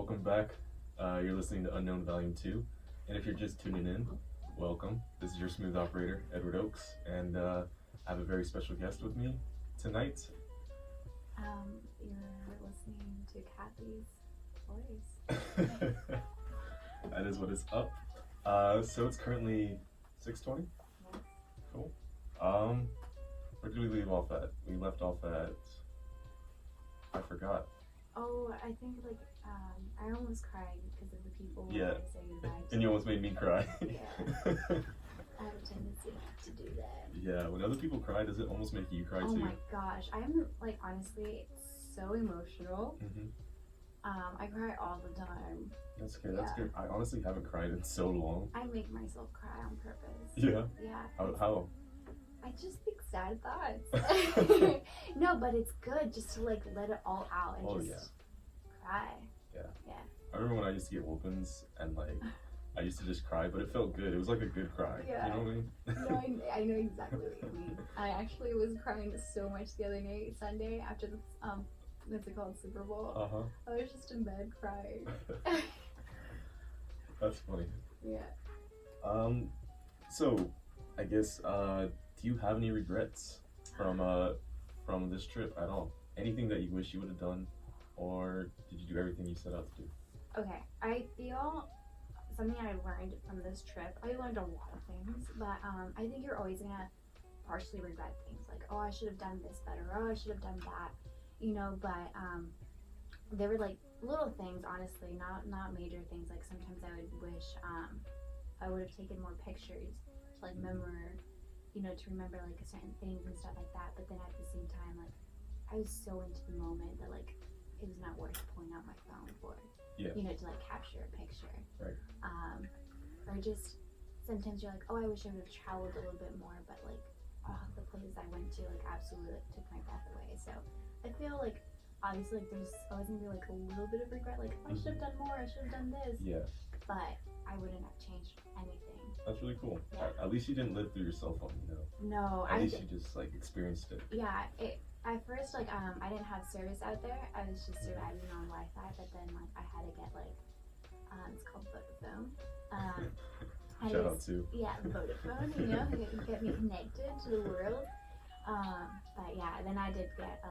welcome back. You're listening to Unknown Volume 2. And if you're just tuning in, welcome. This is your smooth operator, Edward Oakes, and I have a very special guest with me tonight. You're listening to Kathy's voice. That is what is up. So it's currently 6:20? Yes. Cool. Where did we leave off at? We left off at... I forgot. Oh, I think I almost cried because of the people when Yeah. I say goodbye to. And you almost made me cry. Yeah. I have a tendency to do that. Yeah, when other people cry, does it almost make you cry Oh too? my gosh, I'm honestly so emotional. Mm-hmm. I cry all the time. That's good, that's Yeah. good. I honestly haven't cried in so long. I make myself cry on purpose. Yeah? Yeah. How? I just think sad thoughts. No, but it's good just to let it all out and just cry. Yeah. Yeah. I remember when I used to get whoopings and I used to just cry, but it felt good. It was like a good cry. Yeah. You know what I mean? No, I know exactly what you mean. I actually was crying so much the other night, Sunday, after the what's it called, Super Bowl. Uh-huh. I was just in bed crying. That's funny. Yeah. So I guess do you have any regrets from this trip at all? Anything that you wish you would have done, or did you do everything you set out to do? Okay, I feel something I learned from this trip. I learned a lot of things, but I think you're always gonna partially regret things, like, oh, I should have done this better, oh, I should have done that, you know. But there were little things, honestly, not major things. Like sometimes I would wish I would have taken more pictures to to remember certain things and stuff like that. But then at the same time, I was so into the moment that it was not worth pulling out my phone for. Yeah. To capture a picture. Right. Or just sometimes you're like, oh, I wish I would have traveled a little bit more, but the places I went to absolutely took my breath away. So I feel obviously there's always gonna be a little bit of regret, I should have done more, I should have done this. Yeah. But I wouldn't have changed anything. That's really cool. Yeah. At least you didn't live through your cell phone, you know. No, At least you just experienced it. Yeah. At first, I didn't have service out there. I was just surviving on Wi-Fi, but then I had to get it's called Vodafone. Shout out to. Yeah, Vodafone. Get me connected to the world. But yeah, then I did get a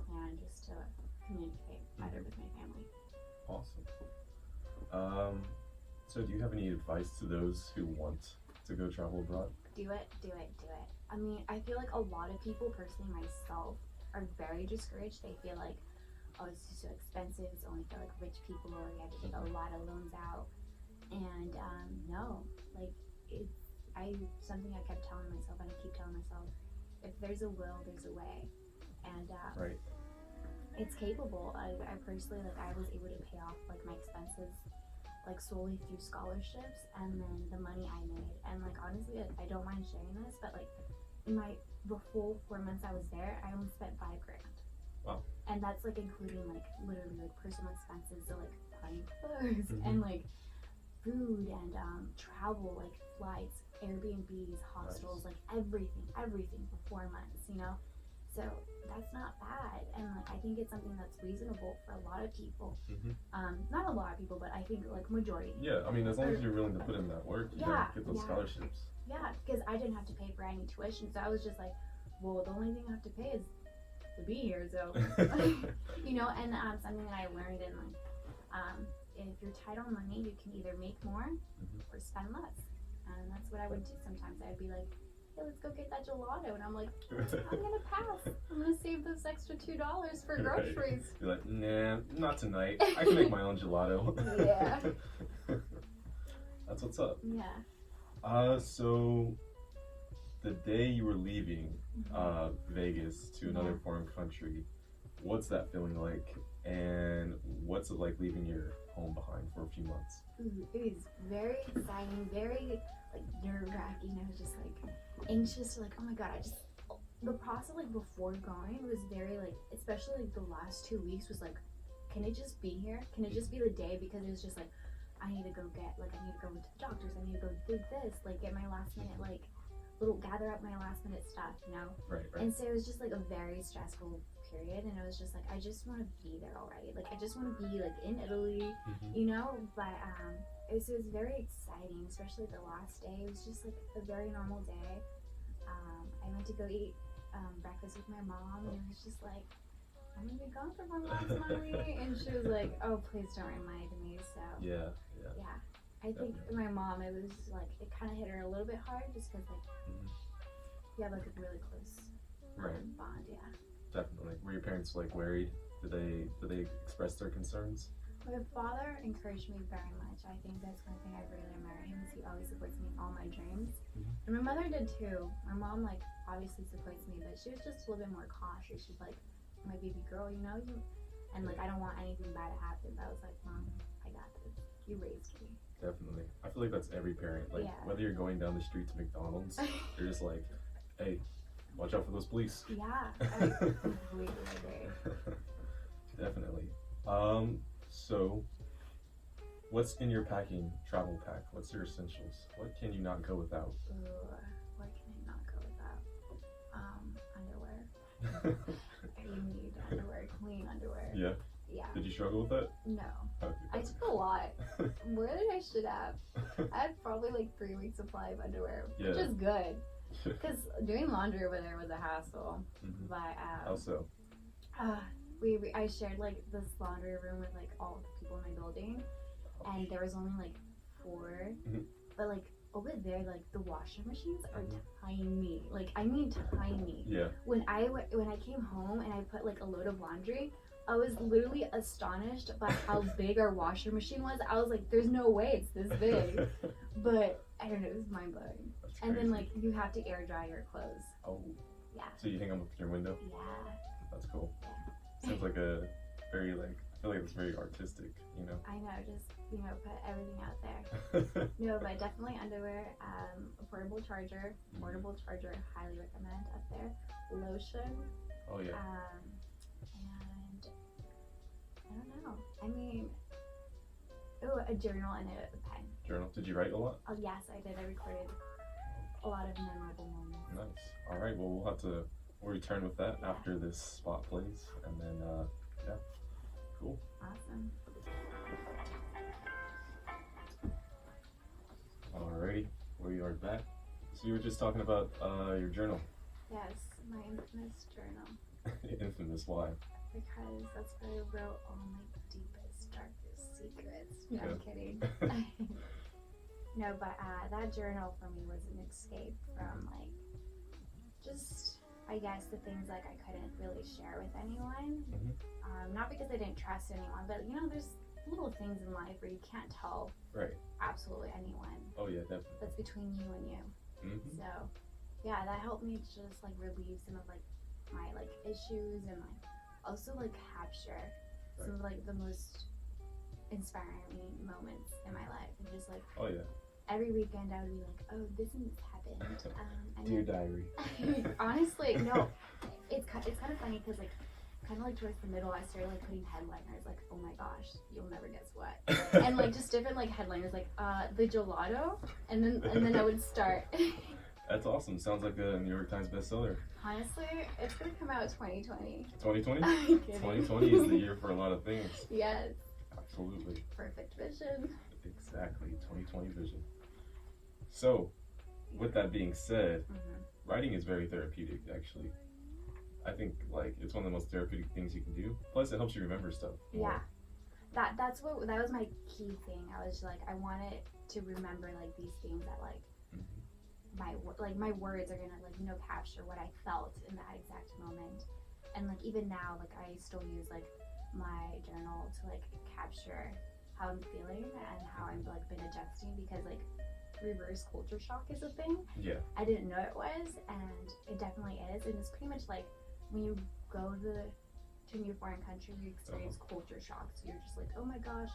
plan just to communicate better with my family. Awesome. So do you have any advice to those who want to go travel abroad? Do it. I mean, I feel a lot of people, personally myself, are very discouraged. They feel oh, it's just so expensive. It's only for rich people, or you have to take a lot of loans out. And no, something I kept telling myself, and I keep telling myself, if there's a will, there's a way. And right. It's capable. I personally, I was able to pay off my expenses solely through scholarships, and then the money I made. And honestly, I don't mind sharing this, but in the full 4 months I was there, I only spent $5,000. Wow. And that's including literally personal expenses, so buying clothes and food and travel, flights, Airbnbs, hostels, nice. everything for 4 months, So that's not bad, and I think it's something that's reasonable for a lot of people. Mm-hmm. Not a lot of people, but I think majority. Yeah, I mean, as long as you're willing to put in that work, you gotta get those scholarships. Yeah, because I didn't have to pay for any tuition, so I was just well, the only thing I have to pay is to be here, so and something that I learned in if you're tight on money, you can either make more or spend less, and that's what I would do sometimes. I'd be hey, let's go get that gelato, and I'm I'm gonna pass. I'm gonna save those extra $2 for groceries. You're nah, not tonight. I can make my own gelato. Yeah. That's what's up. Yeah. So the day you were leaving Vegas to another foreign country, what's that feeling like, and what's it like leaving your home behind for a few months? It was very exciting, very nerve-wracking. I was just anxious, oh my god, the process before going was very especially the last 2 weeks was can it just be here? Can it just be the day? Because it was just I need to go get I need to go to the doctors, I need to go do this, get my last minute gather up my last minute stuff, you know? Right. And so it was just like a very stressful period, and it was just like, I just want to be there already. Like, I just want to be like in Italy, you know? But it was very exciting, especially the last day. It was just like a very normal day. I went to go eat breakfast with my mom, and it was just like, I'm gonna be gone for 1 month, mommy. And she was like, oh, please don't remind me. So yeah. I think my mom, it was like, it kind of hit her a little bit hard, just because like we have like a really close bond. Yeah. Definitely. Were your parents like worried? Did they express their concerns? My father encouraged me very much. I think that's one thing I really admire him, is he always supports me in all my dreams. And my mother did too. My mom like obviously supports me, but she was just a little bit more cautious. She's like, my baby girl, you know, and like I don't want anything bad to happen. But I was like, Mom, I got this. You raised me. Definitely. I feel like that's every parent. Like whether you're going down the street to McDonald's, they're just like, hey, watch out for those police. Yeah, I completely agree. Definitely. So what's in your travel pack? What's your essentials? What can you not go without? Ooh, what can I not go without? Underwear. You need underwear, clean underwear. Yeah. Yeah. Did you struggle with that? No. Okay, I took a lot. More than I should have. I had probably like 3 weeks supply of underwear, which is good. Because doing laundry over there was a hassle. But how so? I shared like this laundry room with like all the people in my building, and there was only like 4. But like over there, like the washing machines are tiny. Like I mean tiny. Yeah. When I came home and I put like a load of laundry, I was literally astonished by how big our washer machine was. I was like, there's no way it's this big. But I don't know, it was mind blowing. And then like you have to air dry your clothes. Oh. Yeah. So you hang them up in your window? Yeah. That's cool. Seems like a very I feel like it's very artistic, you know? I know, just, put everything out there. No, but definitely underwear, a portable charger, highly recommend up there. Lotion. Oh yeah. And I don't know. I mean, a journal and a pen. Journal. Did you write a lot? Oh yes, I did. I recorded a lot of memorable moments. Nice. All right. Well, we'll return with that after this spot plays, and then yeah, cool. Awesome. Alrighty, we are back. So you were just talking about your journal. Yes, my infamous journal. Infamous, why? Because that's where I wrote all my deepest, darkest secrets. No, I'm kidding. No, but that journal for me was an escape from just, I guess, the things I couldn't really share with anyone. Not because I didn't trust anyone, but there's little things in life where you can't tell absolutely anyone. Oh yeah, definitely. That's between you and you. So yeah, that helped me to just relieve some of my issues, and also capture some of the most inspiring moments in my life, and just oh yeah, every weekend I would be like, oh, this and this happened. Dear diary. Honestly, no, it's kind of funny because kind of towards the middle, I started putting headliners, oh my gosh, you'll never guess what, and just different headliners, the gelato, and then I would start. That's awesome. Sounds like a New York Times bestseller. Honestly, it's gonna come out 2020. 2020? I'm kidding. 2020 is the year for a lot of things. Yes. Absolutely. Perfect vision. Exactly, 2020 vision. So, with that being said, writing is very therapeutic, actually. I think it's one of the most therapeutic things you can do. Plus, it helps you remember stuff. Yeah, that was my key thing. I was I wanted to remember these things that my words are gonna capture what I felt in that exact moment. And even now, I still use my journal to capture how I'm feeling and how I've been adjusting, because reverse culture shock is a thing. Yeah. I didn't know it was, and it definitely is. And it's pretty much when you go to a new foreign country, you experience culture shock. So you're just oh my gosh,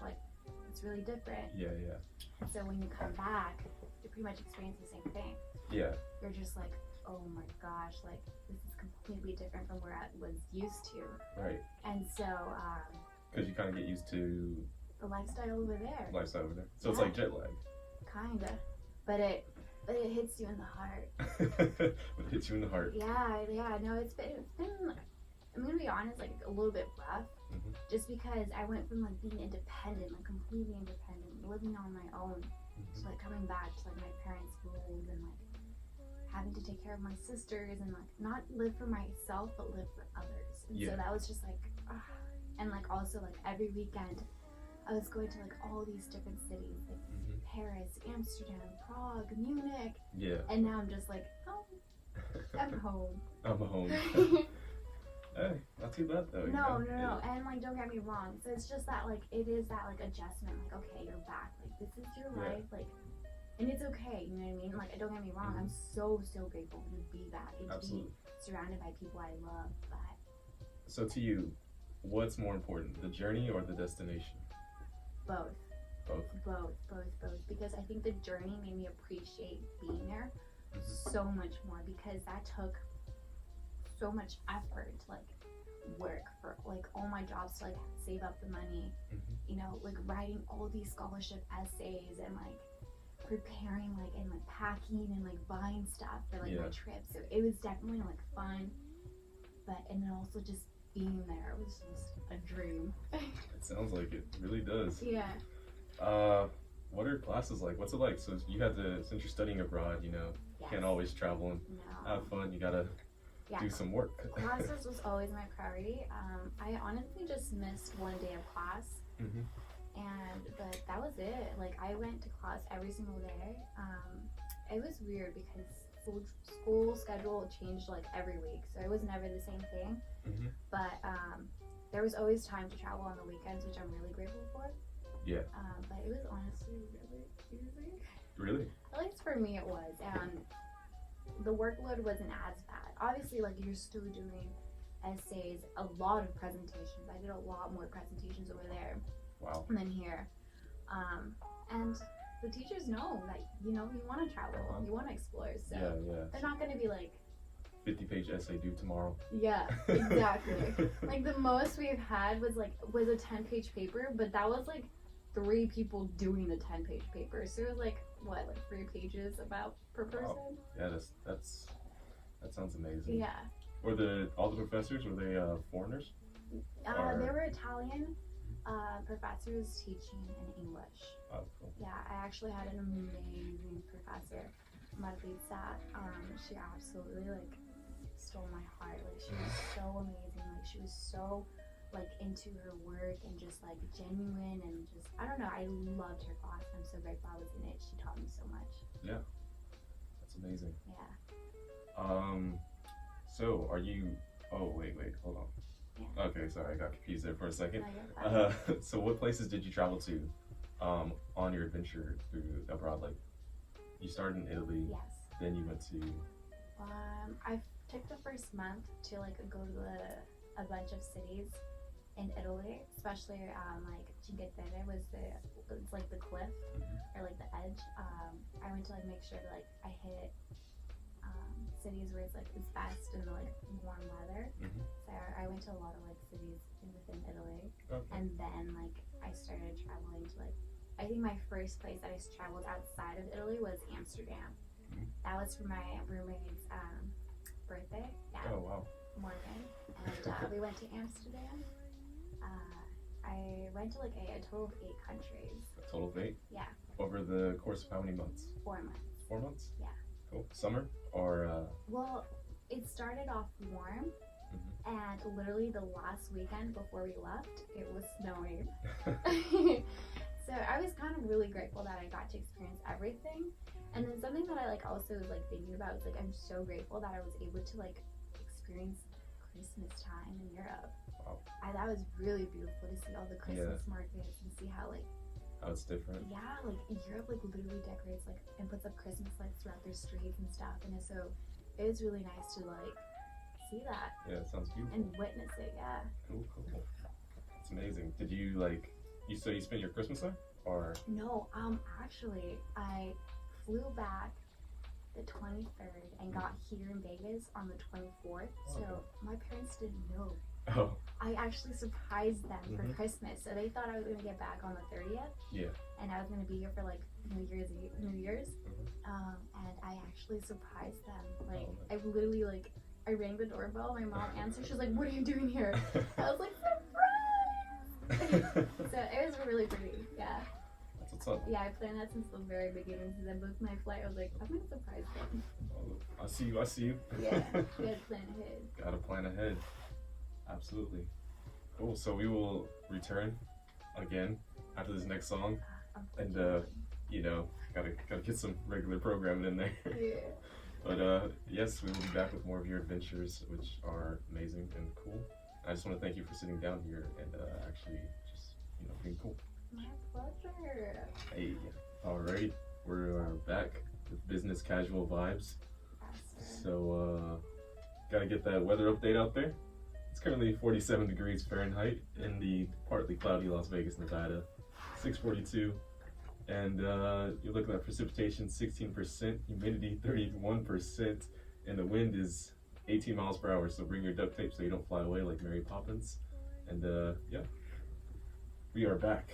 it's really different. Yeah, yeah. And so when you come back, you pretty much experience the same thing. Yeah. You're just oh my gosh, this is completely different from where I was used to. Right. And so, because you kind of get used to the lifestyle over there. So it's like jet lag. Kinda. But but it hits you in the heart. It hits you in the heart. Yeah, no, it's been, I'm gonna be honest, like a little bit rough, just because I went from like being independent, like completely independent, living on my own, to like coming back to like my parents' rules and like having to take care of my sisters and like not live for myself but live for others. And so that was just like, and like also like every weekend I was going to like all these different cities, like Paris, Amsterdam, Prague, Munich. Yeah. And now I'm just like, oh, I'm home. I'm home. Hey, not too bad though. No. And like, don't get me wrong. So it's just that like, it is that like adjustment. Like, okay, you're back. Like, this is your life. Like, and it's okay. You know what I mean? Like, don't get me wrong. I'm so grateful to be back and to be surrounded by people I love. But so to you, what's more important, the journey or the destination? Both. Both. Because I think the journey made me appreciate being there so much more, because that took so much effort to like work for like all my jobs to like save up the money, you know, like writing all these scholarship essays and like preparing like and like packing and like buying stuff for like my trip. So it was definitely like fun, but and then also just being there was just a dream. It sounds like it really does. Yeah. What are classes like? What's it like? So you had to, since you're studying abroad, you know, can't always travel and have fun. You gotta do some work. Classes was always my priority. I honestly just missed one day of class, but that was it. Like I went to class every single day. It was weird because school schedule changed like every week, so it was never the same thing. But there was always time to travel on the weekends, which I'm really grateful for. Yeah. But it was honestly really easy. Really? At least for me it was, and the workload wasn't as bad. Obviously, like you're still doing essays, a lot of presentations. I did a lot more presentations over there than here. And the teachers know that, you know, you want to travel, you want to explore, so they're not going to be like 50-page essay due tomorrow. Yeah, exactly. Like the most we've had was a 10-page paper, but that was like 3 people doing the 10-page paper. So it was like what, like 3 pages about per person? Wow. Yeah, that sounds amazing. Yeah. Were all the professors, were they foreigners? They were Italian professors teaching in English. Oh, cool. Yeah, I actually had an amazing professor, Marlisa. She absolutely like stole my heart. Like she was so amazing. Like she was so like into her work and just like genuine and just, I don't know, I loved her class. I'm so grateful I was in it. She taught me so much. Yeah, that's amazing. Yeah. So are you, wait, hold on. Yeah. Okay, sorry, I got confused there for a second. No, so what places did you travel to on your adventure through abroad? Like you started in Italy, then you went to I took the first month to like go to a bunch of cities in Italy, especially like Cinque Terre it's like the cliff or like the edge. I went to like make sure that like I hit cities where it's best in the like warm weather. So I went to a lot of like cities within Italy, and then like I started traveling to like, I think my first place that I traveled outside of Italy was Amsterdam. That was for my roommate's birthday. Yeah. Oh wow. Morgan, and we went to Amsterdam. I went to like a total of 8 countries. A total of 8? Yeah. Over the course of how many months? 4 months. 4 months? Yeah. Cool. Summer or? Well, it started off warm, and literally the last weekend before we left, it was snowing. So I was kind of really grateful that I got to experience everything. And then something that I like also was like thinking about was like, I'm so grateful that I was able to like experience Christmas time in Europe. Wow. That was really beautiful to see all the Christmas markets and see how it's different. Yeah, like Europe like literally decorates like and puts up Christmas lights throughout their streets and stuff, and so it was really nice to like see that. Yeah, it sounds beautiful. And witness it. Yeah. Cool. It's amazing. Did you like? You spent your Christmas there, or? No, actually, I flew back the 23rd and got here in Vegas on the 24th. So my parents didn't know Oh. I actually surprised them for Mhm. Christmas. So they thought I was gonna get back on the 30th. Yeah. And I was gonna be here for like New Year's. Mhm. And I actually surprised them. Like Oh, I literally like I rang the doorbell. My mom answered. She was like, "What are you doing here?" I was like, "Surprise!" So it was really pretty. Yeah. That's what's up. Yeah, I planned that since the very beginning. Since I booked my flight, I was like, I'm gonna surprise them. Oh, I see you. Yeah, we had to plan ahead. Gotta plan ahead. Absolutely. Cool. So we will return again after this next song, and gotta get some regular programming in there. Yeah. But yes, we will be back with more of your adventures, which are amazing and cool. I just want to thank you for sitting down here and actually just being cool. My pleasure. Hey, alright, we're back with business casual vibes. Yes, So gotta get that weather update out there. It's currently 47 degrees Fahrenheit in the partly cloudy Las Vegas, Nevada. 642. And you're looking at precipitation 16%, humidity 31%, and the wind is 18 miles per hour. So bring your duct tape so you don't fly away like Mary Poppins. And yeah, we are back.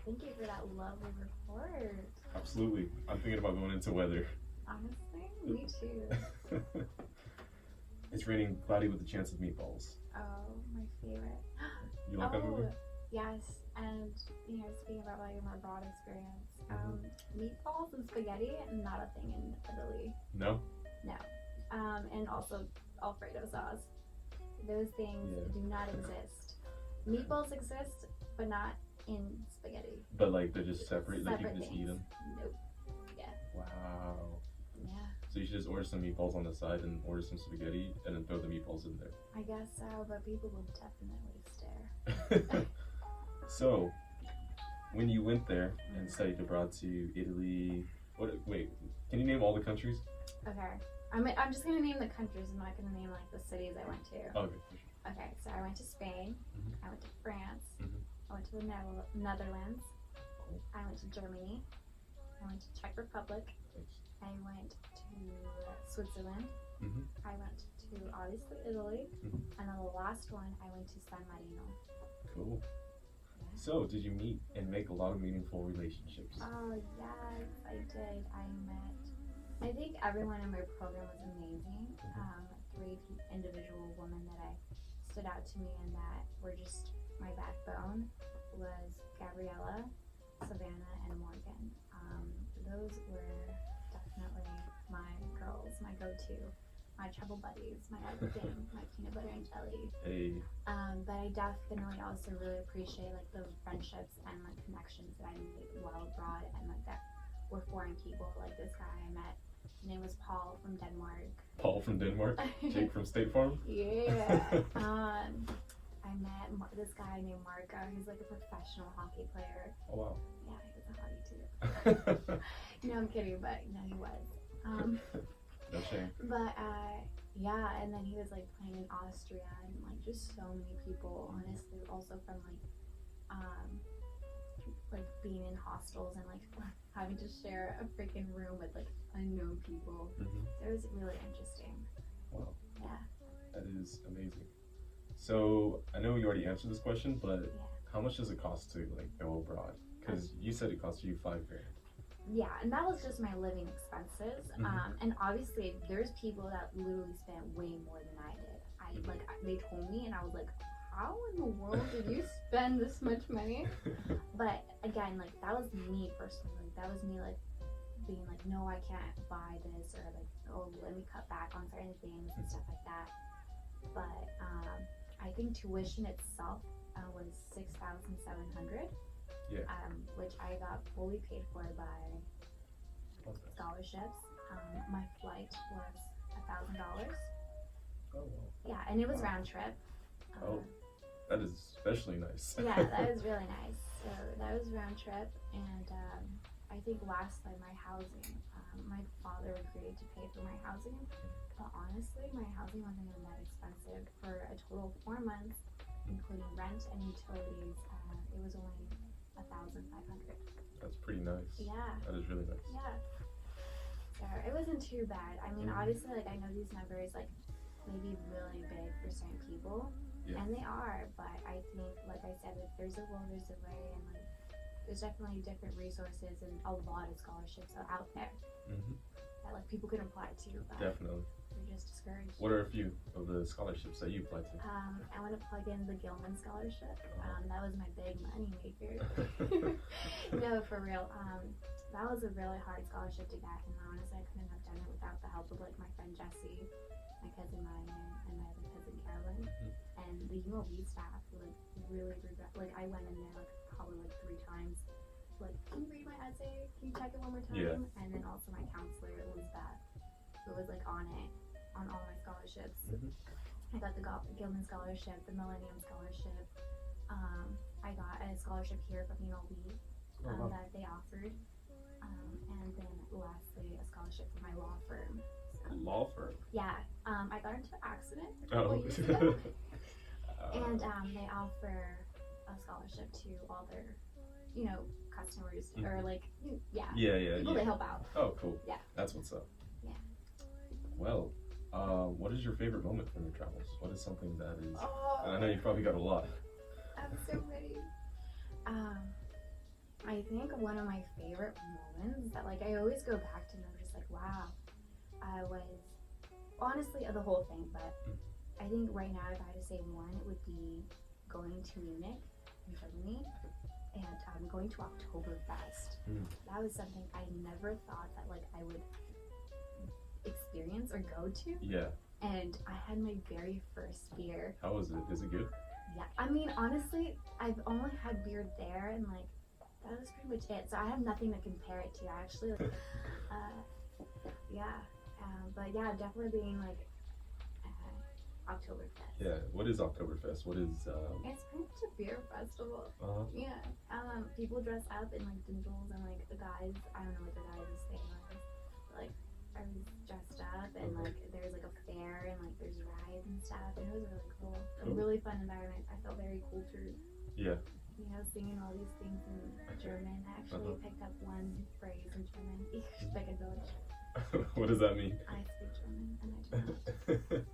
Thank you for that lovely report. Absolutely. I'm thinking about going into weather. Honestly, me too. It's raining cloudy with a chance of meatballs. Oh, my favorite. You like that movie? Yes, and speaking about like my broad experience, meatballs and spaghetti, not a thing in Italy. No? No. And also Alfredo sauce. Those things do not exist. Meatballs exist, but not in spaghetti. But like they're just separate, like you can just things. eat them? Nope. Yeah. Wow. Yeah. So you should just order some meatballs on the side and order some spaghetti and then throw the meatballs in there. I guess so, but people will definitely stare. So, when you went there and studied abroad to Italy, wait, can you name all the countries? Okay. I'm just gonna name the countries. I'm not gonna name like the cities I went to. Okay. Okay, so I went to Spain. Mhm. I went to France. Mhm. I went to the Netherlands. Cool. I went to Germany. I went to Czech Republic. Thanks. I went to Switzerland. Mhm. I went to obviously Italy. Mhm. And then the last one I went to San Marino. Cool. Yeah. So, did you meet and make a lot of meaningful relationships? Oh yes, I did. I think everyone in my program was amazing. 3 individual women that I stood out to me and that were just my backbone was Gabriella, Savannah, and Morgan. Those were definitely my girls, my go-to, my trouble buddies, my everything, my peanut butter and jelly. Hey. But I definitely also really appreciate like the friendships and like connections that I made while abroad and like that were foreign people. Like this guy I met, his name was Paul from Denmark. Paul from Denmark? Jake from State Farm? Yeah. I met this guy named Marco. He's like a professional hockey player. Oh wow. Yeah, he was a hottie too. No, I'm kidding, but no, he was. No shame. But yeah, and then he was like playing in Austria and like just so many people. Honestly, also from like being in hostels and like having to share a freaking room with like unknown people. Mhm. So it was really interesting. Wow. Yeah. That is amazing. So I know you already answered this question, but Yeah. how much does it cost to like go abroad? Because you said it cost you $5,000. Yeah, and that was just my living expenses. Mhm. And obviously, there's people that literally spent way more than I did. They told me, and I was like, how in the world did you spend this much money? But again, like that was me personally. Like, that was me like being like, no, I can't buy this, or like, oh, let me cut back on certain things and stuff like that. But I think tuition itself was $6,700. Yeah. Which I got fully paid for by scholarships. My flight was $1,000. Oh wow. Yeah, and it was Wow. round trip. Oh. That is especially nice. Yeah, that was really nice. So that was round trip, and I think lastly, my housing. My father agreed to pay for my housing, but honestly, my housing wasn't even that expensive. For a total of 4 months, including rent and utilities, it was only $1,500. That's pretty nice. Yeah. That is really nice. Yeah. So it wasn't too bad. I mean, Mhm. obviously, like I know these numbers like may be really big for certain people, Yeah. And they are, but I think, like I said, if there's a will, there's a way, and like there's definitely different resources and a lot of scholarships are out there that like people can apply to. But Definitely. You're just discouraged. What are a few of the scholarships that you applied to? I want to plug in the Gilman Scholarship. That was my big money maker. No, for real. That was a really hard scholarship to get, and honestly, I couldn't have done it without the help of like my friend Jessie, my cousin Maya, and my other cousin Carolyn, and the UNLV staff. Like really regret. Like I went in there like probably like 3 times. Like, can you read my essay? Can you check it one more time? Yeah. And then also my counselor Elizabeth, who was like on it, on all my scholarships. I got the Gilman Scholarship, the Millennium Scholarship. I got a scholarship here from UNLV that they offered. And then lastly, a scholarship for my law firm. So, Law firm? yeah. I got into an accident a Oh. couple years ago. And they offer a scholarship to all their, you know, customers or like, yeah. People they help out. Oh, cool. Yeah. That's what's up. Yeah. Well, what is your favorite moment from your travels? What is something that is... Oh, I know you've probably got a lot. I'm so ready. I think one of my favorite moments that like I always go back to and I'm just like, wow, I was honestly the whole thing, but I think right now if I had to say one, it would be going to Munich in Germany and going to Oktoberfest. That was something I never thought that like I would experience or go to. Yeah. And I had my very first beer. How was it? Is it good? Yeah, I mean, honestly, I've only had beer there, and like, that was pretty much it. So I have nothing to compare it to, actually. Yeah, but yeah, definitely being like Oktoberfest. Yeah. What is Oktoberfest? What is? It's pretty much a beer festival. Yeah. People dress up in like doodles, and like the guys, I don't know what the guys are saying, like I was dressed up, and like there's like a fair, and like there's rides and stuff, and it was really cool. A really fun environment. I felt very cultured. Yeah. You know, singing all these things in German. I actually picked up one phrase in German. Ich spreche Deutsch. What does that mean? I speak German, and I do not. So,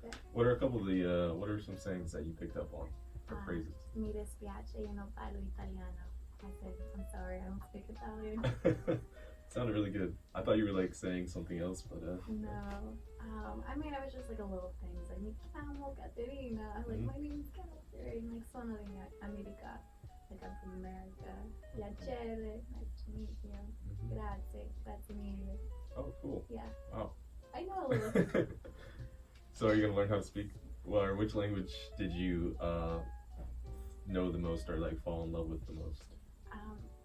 yeah. What are a couple of the? What are some sayings that you picked up on, or phrases? Mi dispiace, io non parlo italiano. I said, I'm sorry, I don't speak Italian. Sounded really good. I thought you were like saying something else, but No. I mean, I was just like a little things like mi chiamo Caterina, like my name's Catherine, like sono in America, like I'm from America. Piacere, nice to meet you. Grazie, grazie mille. Oh, cool. Yeah. Wow. I know a little. So are you gonna learn how to speak? Well, or which language did you know the most, or like fall in love with the most?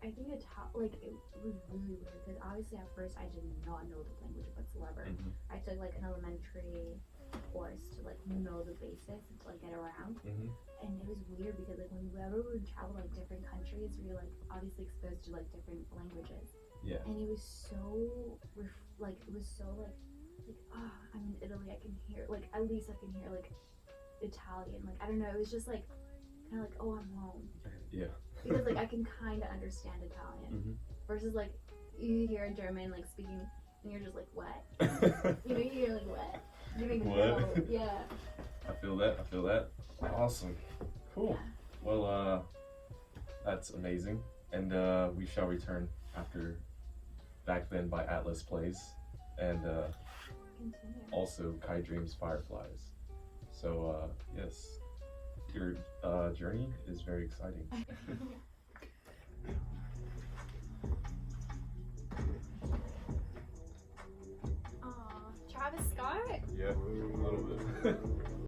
I think it was really weird because obviously at first I did not know the language whatsoever. I took like an elementary course to like know the basics and to like get around. And it was weird because like whenever we would travel like different countries, we were like obviously exposed to like different languages. Yeah. And it was so I'm in Italy, I can hear like at least I can hear like Italian. Like I don't know, it was just like kind of like, oh, I'm home. Yeah. Because like I can kind of understand Italian versus like you hear a German like speaking and you're just like, what? You know, you're like, what? You don't even know. Yeah. I feel that. Awesome. Cool. Yeah. Well, that's amazing. And we shall return after Back Then by Atlas Plays, and also Kai Dreams Fireflies. So yes, your journey is very exciting. Travis Scott? Yeah, a little bit.